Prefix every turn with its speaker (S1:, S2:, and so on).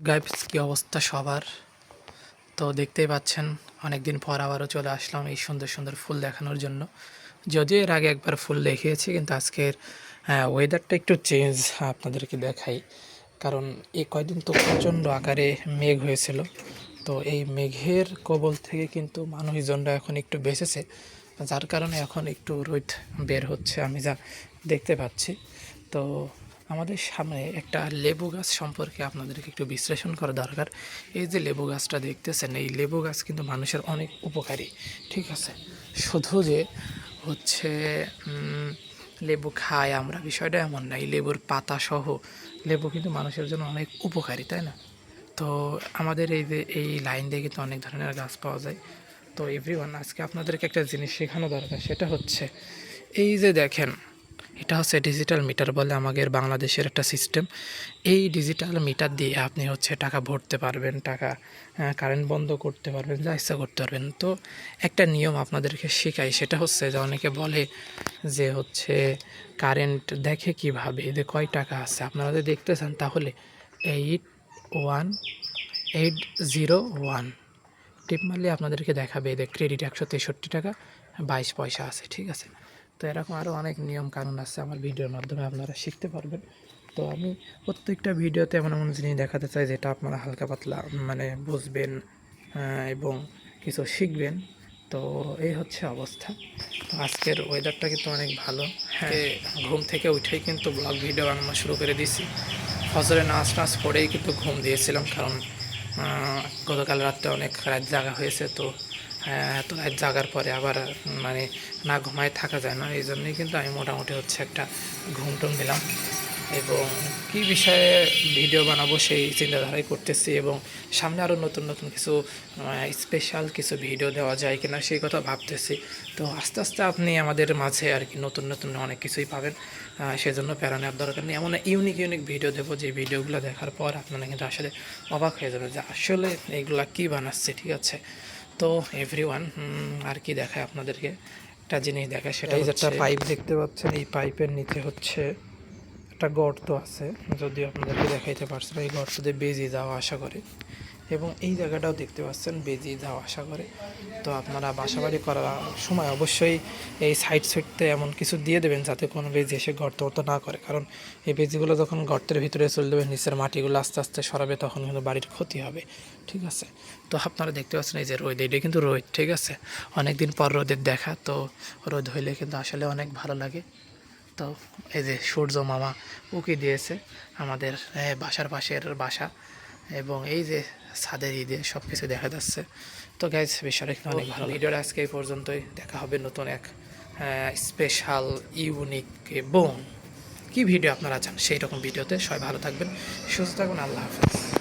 S1: Guys, কি অবস্থা সবার? তো দেখতেই পাচ্ছেন, অনেক দিন পর আবারও চলে আসলাম এই সুন্দর সুন্দর ফুল দেখানোর জন্য। যদিও এর আগে একবার ফুল দেখিয়েছি, কিন্তু আজকের ওয়েদারটা একটু চেঞ্জ আপনাদেরকে দেখাই। কারণ এই কয়দিন তো প্রচণ্ড আকারে মেঘ হয়েছিল। তো এই মেঘের কবল থেকে কিন্তু মানুষজনরা এখন একটু বেঁচেছে, যার কারণে এখন একটু রোদ বের হচ্ছে, আমি যা দেখতে পাচ্ছি। তো আমাদের সামনে একটা লেবু গাছ সম্পর্কে আপনাদেরকে একটু বিশ্লেষণ করা দরকার। এই যে লেবু গাছটা দেখতেছেন, এই লেবু গাছ কিন্তু মানুষের অনেক উপকারী, ঠিক আছে? শুধু যে হচ্ছে লেবু খাই আমরা, বিষয়টা এমন না। এই লেবুর পাতা সহ লেবু কিন্তু মানুষের জন্য অনেক উপকারী, তাই না? তো আমাদের এই যে এই লাইন দিয়ে কিন্তু অনেক ধরনের গাছ পাওয়া যায়। তো এভরিওয়ান, আজকে আপনাদেরকে একটা জিনিস শেখানো দরকার, সেটা হচ্ছে এই যে দেখেন, এটা হচ্ছে ডিজিটাল মিটার বলে আমাদের বাংলাদেশের একটা সিস্টেম। এই ডিজিটাল মিটার দিয়ে আপনি হচ্ছে টাকা ভরতে পারবেন, টাকা কারেন্ট বন্ধ করতে পারবেন, যা ইচ্ছা করতে পারবেন। তো একটা নিয়ম আপনাদেরকে শেখাই, সেটা হচ্ছে যে অনেকে বলে যে হচ্ছে কারেন্ট দেখে কিভাবে, এতে কয় টাকা আছে। আপনারা যদি দেখতে চান তাহলে 818001 টিপ মারলে আপনাদেরকে দেখাবে এদের ক্রেডিট 163 টাকা 22 পয়সা আছে, ঠিক আছে? তো এরকম আরও অনেক নিয়ম কানুন আছে, আমার ভিডিওর মাধ্যমে আপনারা শিখতে পারবেন। তো আমি প্রত্যেকটা ভিডিওতে এমন এমন জিনিস দেখাতে চাই যেটা আপনারা হালকা পাতলা মানে বুঝবেন এবং কিছু শিখবেন। তো এই হচ্ছে অবস্থা। তো আজকের ওয়েদারটা কিন্তু অনেক ভালো। হ্যাঁ, ঘুম থেকে উঠেই কিন্তু ব্লগ ভিডিও বানানো শুরু করে দিয়েছি। ফজরে নাচ টাচ পরেই কিন্তু ঘুম দিয়েছিলাম, কারণ গতকাল রাত্রে অনেক রাত জাগা হয়েছে। তো এত রাত জাগার পরে আবার মানে না ঘুমায় থাকা যায় না, এই জন্যই কিন্তু আমি মোটামুটি হচ্ছে একটা ঘুম টুম দিলাম এবং কী বিষয়ে ভিডিও বানাবো সেই চিন্তাধারাই করতেছি। এবং সামনে আরও নতুন নতুন কিছু স্পেশাল কিছু ভিডিও দেওয়া যায় কিনা সেই কথা ভাবতেছি। তো আস্তে আস্তে আপনি আমাদের মাঝে আর কি নতুন নতুন অনেক কিছুই পাবেন, সেজন্য প্যারা নেওয়ার দরকার নেই। এমন ইউনিক ইউনিক ভিডিও দেবো, যে ভিডিওগুলো দেখার পর আপনারা কিন্তু আসলে অবাক হয়ে যাবে যে আসলে এইগুলা কী বানাচ্ছে, ঠিক আছে? তো এভরিওয়ান, আর কি দেখায় আপনাদেরকে, একটা জিনিস দেখায়, সেটা হচ্ছে একটা পাইপ দেখতে পাচ্ছেন। এই পাইপের নিচে হচ্ছে একটা গর্ত আছে, যদিও আপনাদেরকে দেখাইতে পারছি না। এই গর্ত দিয়ে বেজি যাওয়া আসা করে, এবং এই জায়গাটাও দেখতে পাচ্ছেন বেজি যাওয়া আসা করে। তো আপনারা বাসাবাড়ি করার সময় অবশ্যই এই সাইড সাইডতে এমন কিছু দিয়ে দেবেন যাতে কোনো বেজি এসে গর্ত না করে, কারণ এই বেজিগুলো যখন গর্তের ভিতরে চলে দেবে, নিচের মাটিগুলো আস্তে আস্তে সরাবে, তখন কিন্তু বাড়ির ক্ষতি হবে, ঠিক আছে? তো আপনারা দেখতে পাচ্ছেন এই যে রোদ, এটা কিন্তু রোদ, ঠিক আছে? অনেক দিন পর রোদের দেখা, তো রোদ হইলে কিন্তু আসলে অনেক ভালো লাগে। তো এই যে সূর্য মামা উকি দিয়েছে আমাদের বাসার পাশের বাসা, এবং এই যে ছাদের ঈদে সব কিছু দেখা যাচ্ছে। তো গাইজ, বিষয়টা কিন্তু অনেক ভালো। ভিডিওটা আজকে এই পর্যন্তই, দেখা হবে নতুন এক স্পেশাল ইউনিক এবং কী ভিডিও আপনারা চান সেই রকম ভিডিওতে। সবাই ভালো থাকবেন, সুস্থ থাকুন, আল্লাহ হাফেজ।